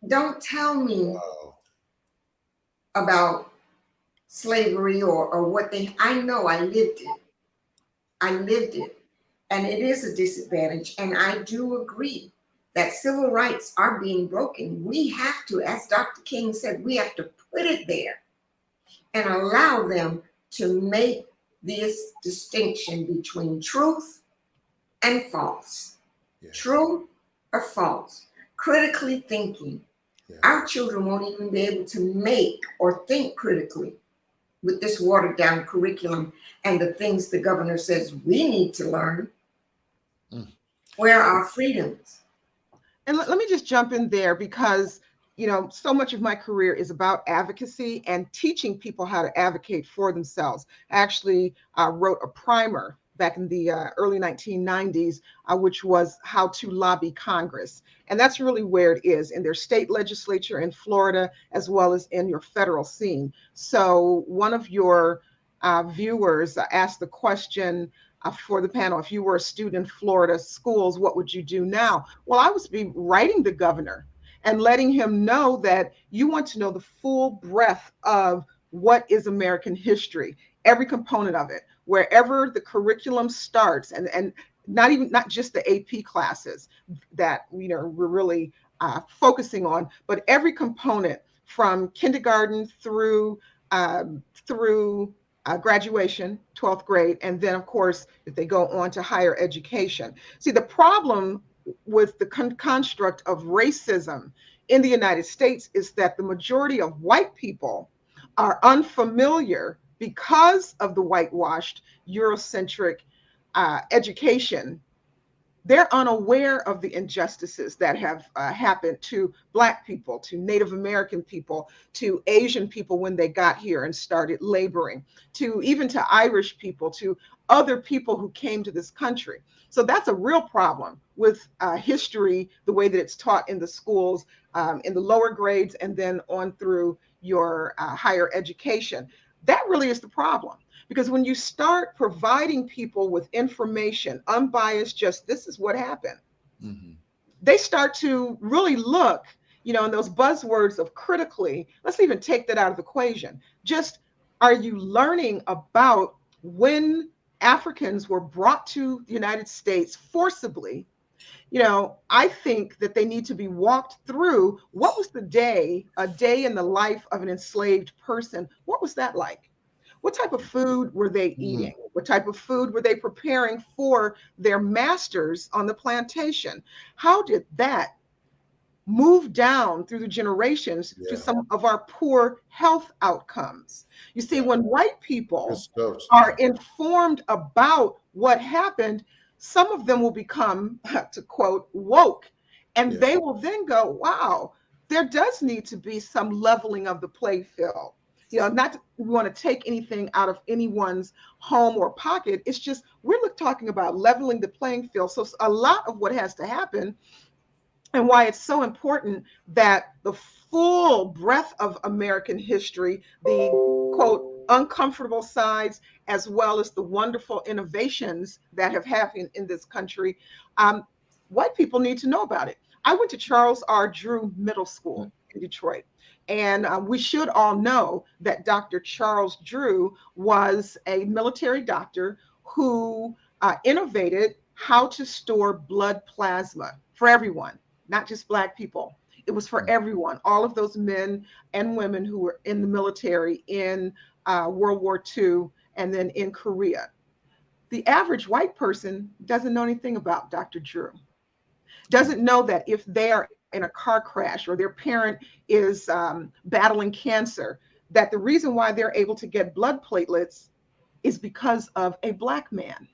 Speaker 2: don't tell me about slavery or what they, I know I lived it. I lived it. And it is a disadvantage. And I do agree that civil rights are being broken. We have to, as Dr. King said, we have to put it there and allow them to make this distinction between truth and false.
Speaker 1: Yes.
Speaker 2: True or false. Critically thinking.
Speaker 1: Yeah.
Speaker 2: Our children won't even be able to make or think critically with this watered down curriculum and the things the governor says we need to learn. Where are our freedoms?
Speaker 3: And let me just jump in there because, so much of my career is about advocacy and teaching people how to advocate for themselves. I actually wrote a primer back in the early 1990s, which was how to lobby Congress. And that's really where it is in their state legislature in Florida, as well as in your federal scene. So one of your viewers asked the question for the panel, if you were a student in Florida schools, what would you do now? Well, I would be writing the governor and letting him know that you want to know the full breadth of what is American history, every component of it, wherever the curriculum starts, and not just the AP classes that we're really focusing on, but every component from kindergarten through graduation, 12th grade, and then of course if they go on to higher education. See, the problem with the construct of racism in the United States is that the majority of white people are unfamiliar because of the whitewashed Eurocentric education. They're unaware of the injustices that have happened to Black people, to Native American people, to Asian people when they got here and started laboring, to even to Irish people, to other people who came to this country. So that's a real problem with history, the way that it's taught in the schools, in the lower grades, and then on through your higher education. That really is the problem. Because when you start providing people with information, unbiased, just this is what happened, they start to really look, in those buzzwords of critically, let's even take that out of the equation. Just, are you learning about when Africans were brought to the United States forcibly? I think that they need to be walked through what was a day in the life of an enslaved person. What was that like? What type of food were they eating? What type of food were they preparing for their masters on the plantation? How did that move down through the generations to some of our poor health outcomes? You see, when white people are informed about what happened, some of them will become, to quote, woke, and they will then go, wow, there does need to be some leveling of the playing field. Not that we want to take anything out of anyone's home or pocket. It's just, we're talking about leveling the playing field. So a lot of what has to happen, and why it's so important that the full breadth of American history, the quote, uncomfortable sides, as well as the wonderful innovations that have happened in this country, white people need to know about it. I went to Charles R. Drew Middle School in Detroit. And we should all know that Dr. Charles Drew was a military doctor who innovated how to store blood plasma for everyone, not just Black people. It was for everyone, all of those men and women who were in the military in World War II and then in Korea. The average white person doesn't know anything about Dr. Drew, doesn't know that if they are in a car crash or their parent is battling cancer, that the reason why they're able to get blood platelets is because of a Black man.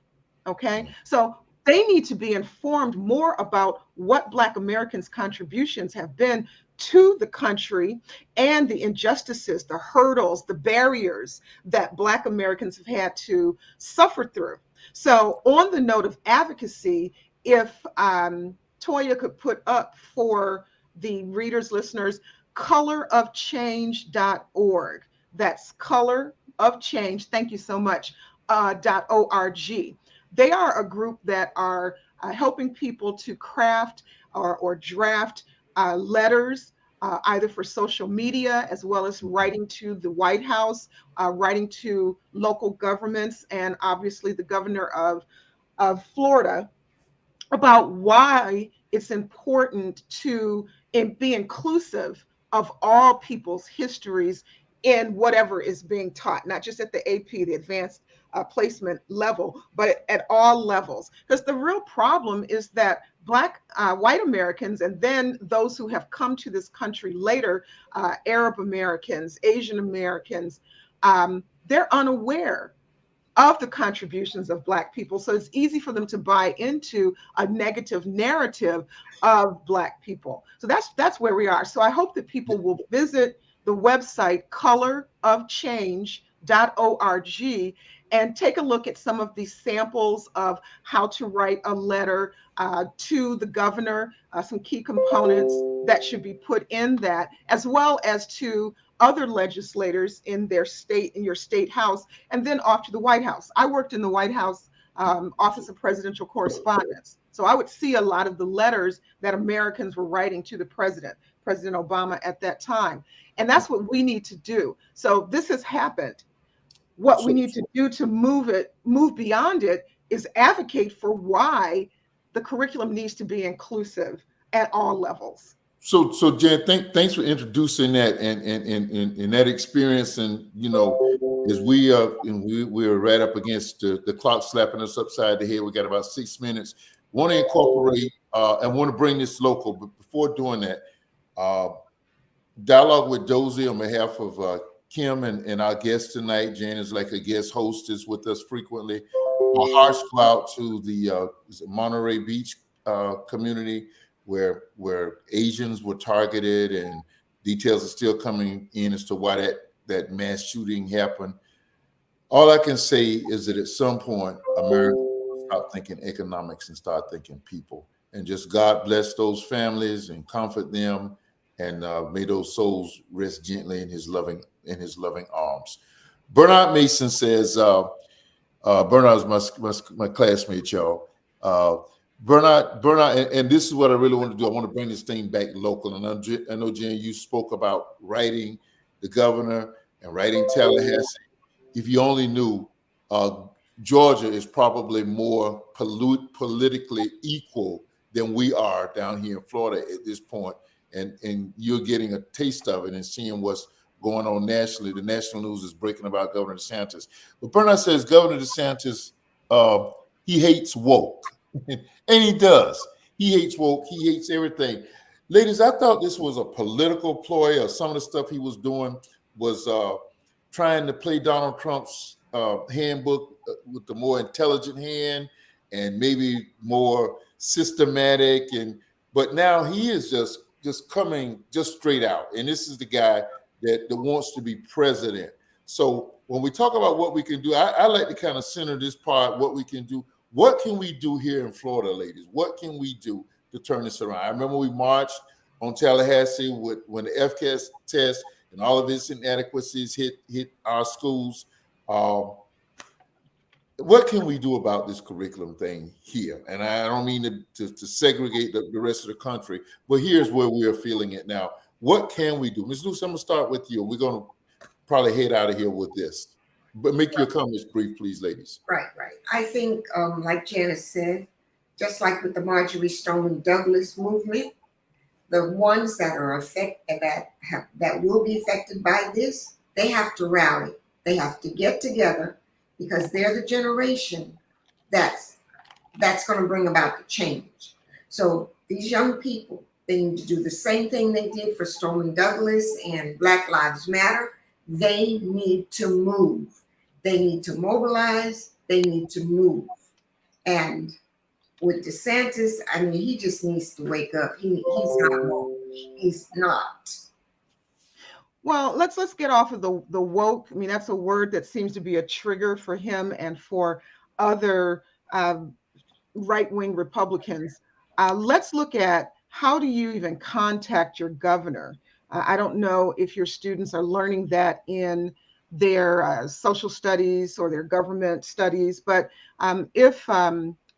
Speaker 3: Okay, so they need to be informed more about what Black Americans' contributions have been to the country and the injustices, the hurdles, the barriers that Black Americans have had to suffer through. So on the note of advocacy, if Toya could put up for the readers, listeners, colorofchange.org. That's colorofchange. Thank you so much. .org. They are a group that are helping people to craft or draft letters either for social media as well as writing to the White House, writing to local governments, and obviously the governor of Florida about why it's important to be inclusive of all people's histories in whatever is being taught, not just at the AP, the advanced placement level, but at all levels. Because the real problem is that Black, white Americans, and then those who have come to this country later, Arab Americans, Asian Americans, they're unaware of the contributions of Black people. So it's easy for them to buy into a negative narrative of Black people. So that's where we are. So I hope that people will visit the website colorofchange.org and take a look at some of these samples of how to write a letter to the governor, some key components that should be put in that, as well as to other legislators in their state, in your state house, and then off to the White House. I worked in the White House Office of Presidential Correspondence. So I would see a lot of the letters that Americans were writing to the President Obama at that time. And that's what we need to do. So this has happened. What we need to do to move beyond it is advocate for why the curriculum needs to be inclusive at all levels.
Speaker 1: So Jan, thanks for introducing that and that experience. And as we're right up against the clock slapping us upside the head. We got about 6 minutes. Want to incorporate and want to bring this local, but before doing that, dialogue with Dozell on behalf of Kim and our guest tonight. Jan is like a guest hostess with us frequently. Our hearts go out to the Monterey Beach community where Asians were targeted, and details are still coming in as to why that mass shooting happened. All I can say is that at some point, America will stop thinking economics and start thinking people. And just God bless those families and comfort them, and may those souls rest gently in His loving arms. Bernard Mason says, Bernard is my classmate, y'all. Bernard, and this is what I really want to do. I want to bring this thing back local. And I know, Jen, you spoke about writing the governor and writing Tallahassee. If you only knew, Georgia is probably more politically equal than we are down here in Florida at this point. And you're getting a taste of it and seeing what's going on nationally. The national news is breaking about Governor DeSantis. But Bernard says Governor DeSantis, he hates woke. And he does. He hates woke. He hates everything. Ladies, I thought this was a political ploy, or some of the stuff he was doing was trying to play Donald Trump's handbook with the more intelligent hand and maybe more systematic. But now he is just coming just straight out. And this is the guy that wants to be president. So when we talk about what we can do, I like to kind of center this part, what we can do. What can we do here in Florida, ladies? What can we do to turn this around? I remember we marched on Tallahassee when the FCAS test and all of its inadequacies hit our schools. What can we do about this curriculum thing here? And I don't mean to segregate the rest of the country, but here's where we are feeling it now. What can we do? Ms. Luce, I'm going to start with you. We're going to probably head out of here with this. But make your comments brief, please, ladies.
Speaker 2: Right. I think, like Janis said, just like with the Marjorie Stoneman Douglas movement, the ones that are affected, that will be affected by this, they have to rally. They have to get together, because they're the generation that's going to bring about the change. So these young people, they need to do the same thing they did for Stoneman Douglas and Black Lives Matter. They need to move. They need to mobilize. They need to move. And with DeSantis, I mean, he just needs to wake up. He's not moving. He's not.
Speaker 3: Well, let's get off of the woke. I mean, that's a word that seems to be a trigger for him and for other right-wing Republicans. Let's look at, how do you even contact your governor? I don't know if your students are learning that in their social studies or their government studies, but if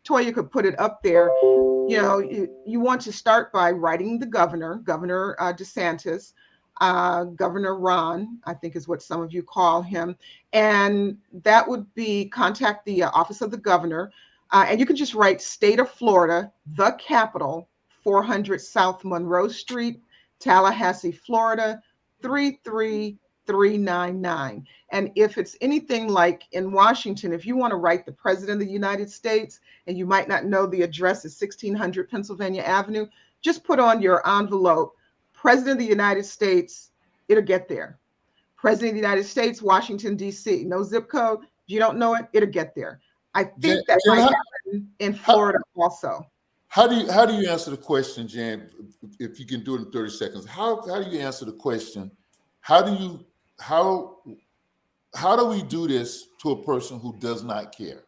Speaker 3: Toya could put it up there. You want to start by writing the governor, Governor DeSantis, Governor Ron, I think is what some of you call him. And that would be contact the office of the governor. And you can just write State of Florida, the capital, 400 South Monroe Street, Tallahassee, Florida, 33399. And if it's anything like in Washington, if you want to write the President of the United States and you might not know the address is 1600 Pennsylvania Avenue, just put on your envelope, President of the United States, it'll get there. President of the United States, Washington, D.C. No zip code. If you don't know it, it'll get there. I think that might happen in Florida also.
Speaker 1: How do you answer the question, Jan? If you can do it in 30 seconds, how do you answer the question? How do we do this to a person who does not care?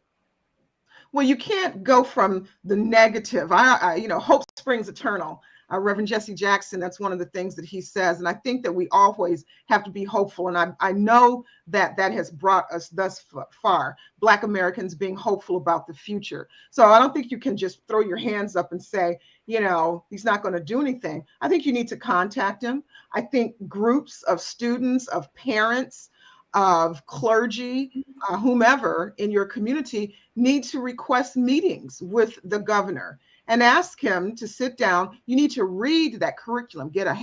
Speaker 3: Well, you can't go from the negative. Hope springs eternal. Reverend Jesse Jackson, that's one of the things that he says. And I think that we always have to be hopeful. And I know that has brought us thus far, Black Americans being hopeful about the future. So I don't think you can just throw your hands up and say, he's not going to do anything. I think you need to contact him. I think groups of students, of parents, of clergy, whomever in your community need to request meetings with the governor and ask him to sit down. You need to read that curriculum, get a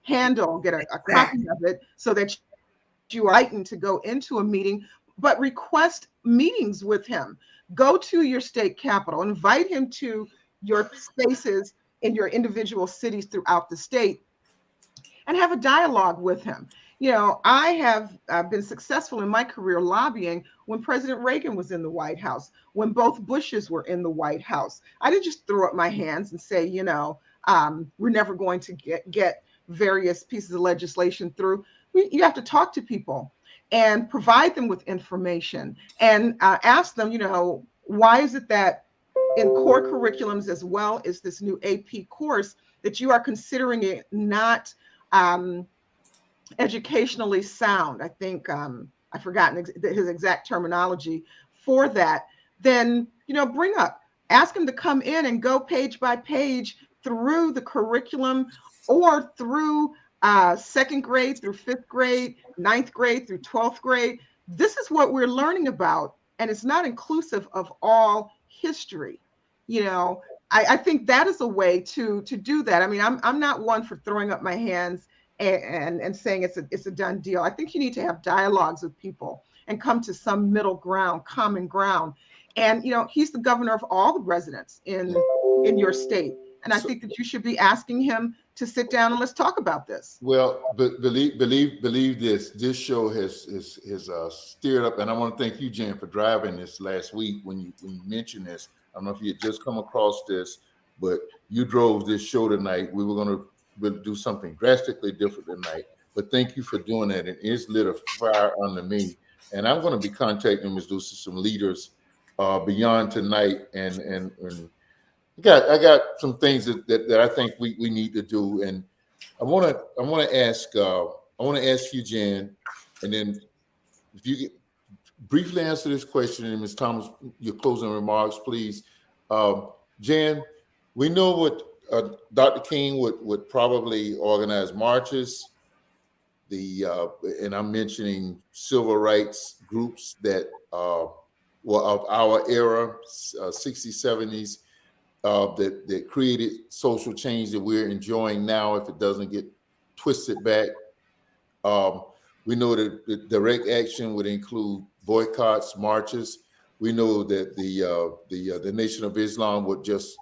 Speaker 3: handle, get a copy of it so that you are enlightened to go into a meeting, but request meetings with him. Go to your state capital, invite him to your spaces in your individual cities throughout the state and have a dialogue with him. I have been successful in my career lobbying when President Reagan was in the White House, when both Bushes were in the White House. I didn't just throw up my hands and say, we're never going to get various pieces of legislation through. You have to talk to people and provide them with information and ask them, why is it that in core curriculums as well as this new AP course that you are considering it not educationally sound? I think I've forgotten his exact terminology for that. Then, ask him to come in and go page by page through the curriculum or through second grade through fifth grade, ninth grade through 12th grade. This is what we're learning about, and it's not inclusive of all history. I think that is a way to do that. I mean, I'm not one for throwing up my hands and saying it's a done deal. I think you need to have dialogues with people and come to some middle ground, common ground. And he's the governor of all the residents in your state, and I think that you should be asking him to sit down and let's talk about this.
Speaker 1: Well, but believe this. This show has steered up, and I want to thank you, Jan, for driving this last week when you mentioned this. I don't know if you had just come across this, but you drove this show tonight. We were going to do something drastically different tonight, but thank you for doing that. It is lit a fire under me, and I'm going to be contacting Ms. Lucy, some leaders beyond tonight, and I got some things that I think we need to do, and I want to ask you, Jan, and then if you could briefly answer this question, and Ms. Thomas, your closing remarks, please. Jan, we know what Dr. King would probably organize marches. And I'm mentioning civil rights groups that were of our era, 60s, 70s, that created social change that we're enjoying now if it doesn't get twisted back. We know that the direct action would include boycotts, marches. We know that the Nation of Islam would just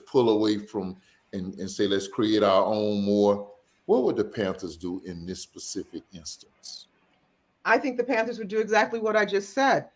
Speaker 1: pull away from and say, let's create our own more. What would the Panthers do in this specific instance?
Speaker 3: I think the Panthers would do exactly what I just said.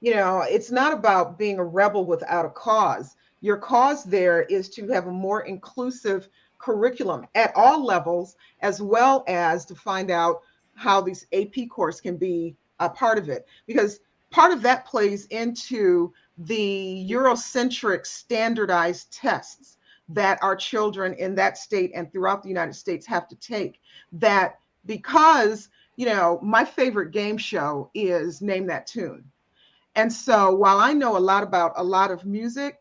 Speaker 3: It's not about being a rebel without a cause. Your cause there is to have a more inclusive curriculum at all levels, as well as to find out how these AP course can be a part of it. Because part of that plays into the Eurocentric standardized tests that our children in that state and throughout the United States have to take. That because, my favorite game show is Name That Tune. And so while I know a lot about a lot of music,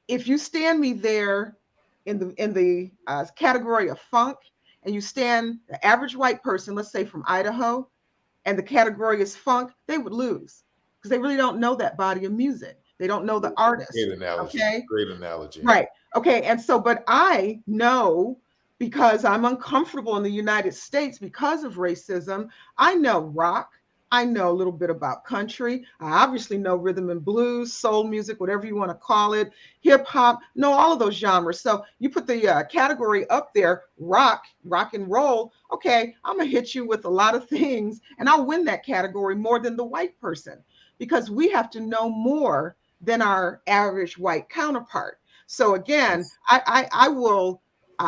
Speaker 3: if you stand me there in the category of funk, and you stand the average white person, let's say from Idaho, and the category is funk, they would lose because they really don't know that body of music. They don't know the artist.
Speaker 1: Great analogy.
Speaker 3: Okay.
Speaker 1: Great analogy.
Speaker 3: Right. Okay. And so, but I know, because I'm uncomfortable in the United States because of racism, I know rock. I know a little bit about country. I obviously know rhythm and blues, soul music, whatever you want to call it, hip hop, know all of those genres. So you put the category up there, rock and roll. Okay, I'm going to hit you with a lot of things, and I'll win that category more than the white person, because we have to know more than our average white counterpart. So again, I will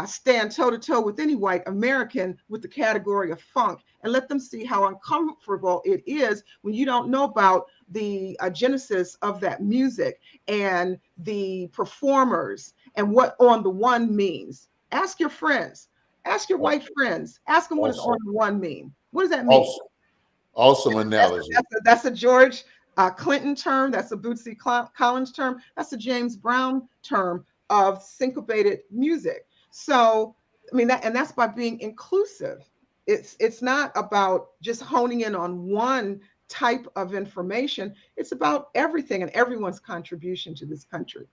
Speaker 3: stand toe to toe with any white American with the category of funk, and let them see how uncomfortable it is when you don't know about the genesis of that music and the performers and what On the One means. Ask your friends, ask your white friends, ask them what does On the One mean. What does that mean?
Speaker 1: Awesome analogy.
Speaker 3: That's a George Clinton term. That's a Bootsy Collins term. That's a James Brown term of syncopated music. So, I mean, that's by being inclusive. It's not about just honing in on one type of information. It's about everything and everyone's contribution to this country.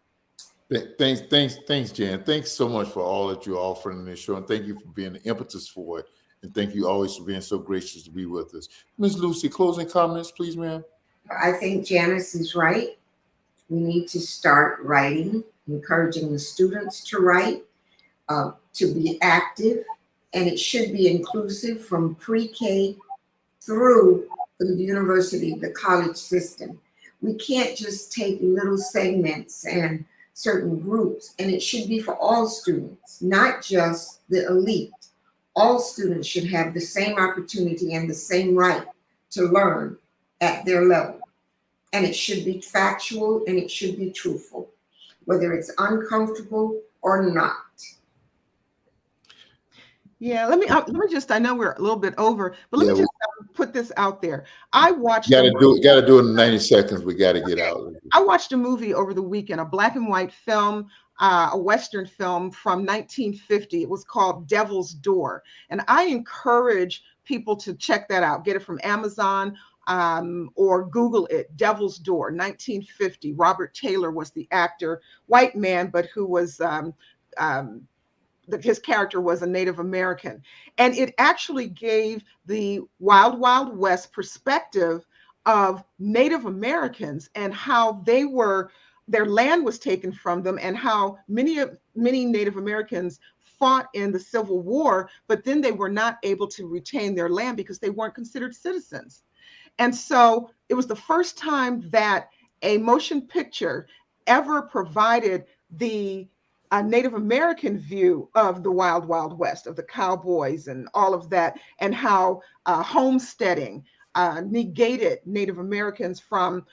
Speaker 1: Thanks, Jan. Thanks so much for all that you're offering in this show, and thank you for being the impetus for it. And thank you always for being so gracious to be with us. Ms. Lucy, closing comments, please, ma'am.
Speaker 2: I think Janis is right. We need to start writing, encouraging the students to write, to be active, and it should be inclusive from pre-K through the university, the college system. We can't just take little segments and certain groups, and it should be for all students, not just the elite. All students should have the same opportunity and the same right to learn at their level. And it should be factual and it should be truthful, whether it's uncomfortable or not.
Speaker 3: Yeah, let me just, I know we're a little bit over, but let me just put this out there. I watched.
Speaker 1: Got to do it in 90 seconds. We got to get out.
Speaker 3: I watched a movie over the weekend, a black and white film, a Western film from 1950. It was called Devil's Door. And I encourage people to check that out. Get it from Amazon or Google it, Devil's Door, 1950. Robert Taylor was the actor, white man, but who was, his character was a Native American. And it actually gave the Wild Wild West perspective of Native Americans and how their land was taken from them, and how many Native Americans fought in the Civil War, but then they were not able to retain their land because they weren't considered citizens. And so it was the first time that a motion picture ever provided the Native American view of the Wild Wild West, of the cowboys and all of that, and how homesteading negated Native Americans from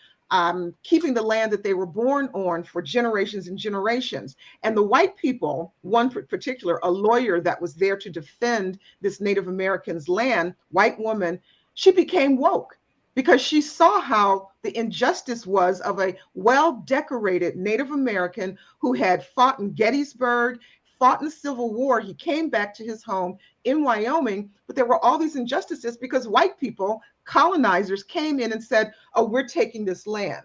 Speaker 3: keeping the land that they were born on for generations and generations. And the white people, one in particular, a lawyer that was there to defend this Native Americans' land, white woman, she became woke because she saw how the injustice was of a well-decorated Native American who had fought in Gettysburg, fought in the Civil War. He came back to his home in Wyoming, but there were all these injustices because white people, colonizers, came in and said, oh, we're taking this land.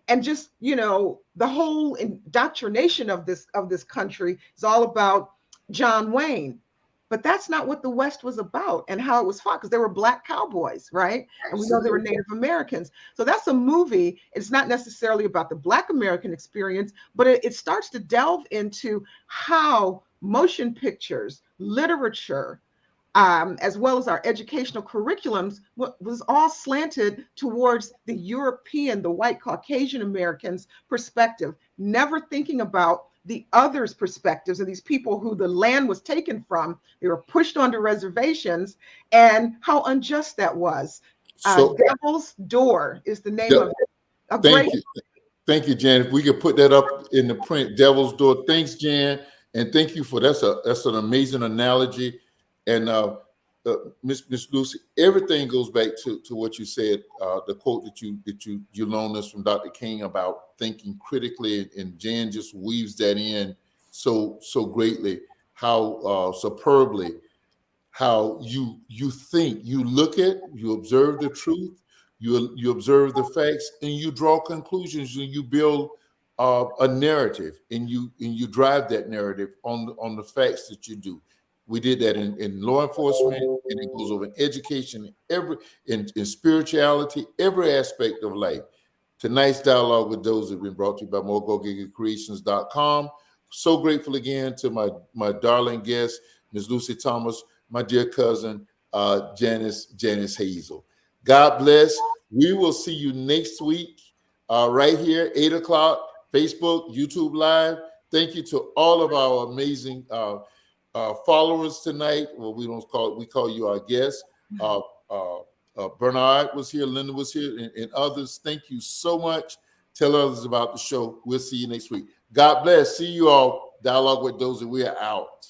Speaker 3: And just, the whole indoctrination of this country is all about John Wayne. But that's not what the West was about and how it was fought, because there were black cowboys, right? And we know there were Native Americans. So that's a movie. It's not necessarily about the Black American experience, but it starts to delve into how motion pictures, literature, as well as our educational curriculums was all slanted towards the European, the white Caucasian Americans perspective, never thinking about the others' perspectives of these people who the land was taken from. They were pushed onto reservations, and how unjust that was. Devil's Door is the name of it.
Speaker 1: Thank you, Jan. If we could put that up in the print, Devil's Door. Thanks, Jan, and thank you for that's an amazing analogy. And Miss Lucy, everything goes back to what you said. The quote that you loaned us from Dr. King about thinking critically, and Jan just weaves that in so greatly. How superbly, how you think, you look at, you observe the truth, you observe the facts, and you draw conclusions, and you build a narrative, and you drive that narrative on the facts that you do. We did that in law enforcement, and it goes over in education, in spirituality, every aspect of life. Tonight's dialogue with those have been brought to you by moreGoGigaCreations.com. So grateful again to my darling guest, Ms. Lucy Thomas, my dear cousin, Janis Hazel. God bless. We will see you next week, right here, 8 o'clock, Facebook, YouTube Live. Thank you to all of our amazing followers tonight. Well, we call you our guests. Bernard was here, Linda was here, and others. Thank you so much. Tell others about the show. We'll see you next week. God bless. See you all. Dialogue with those, and we are out.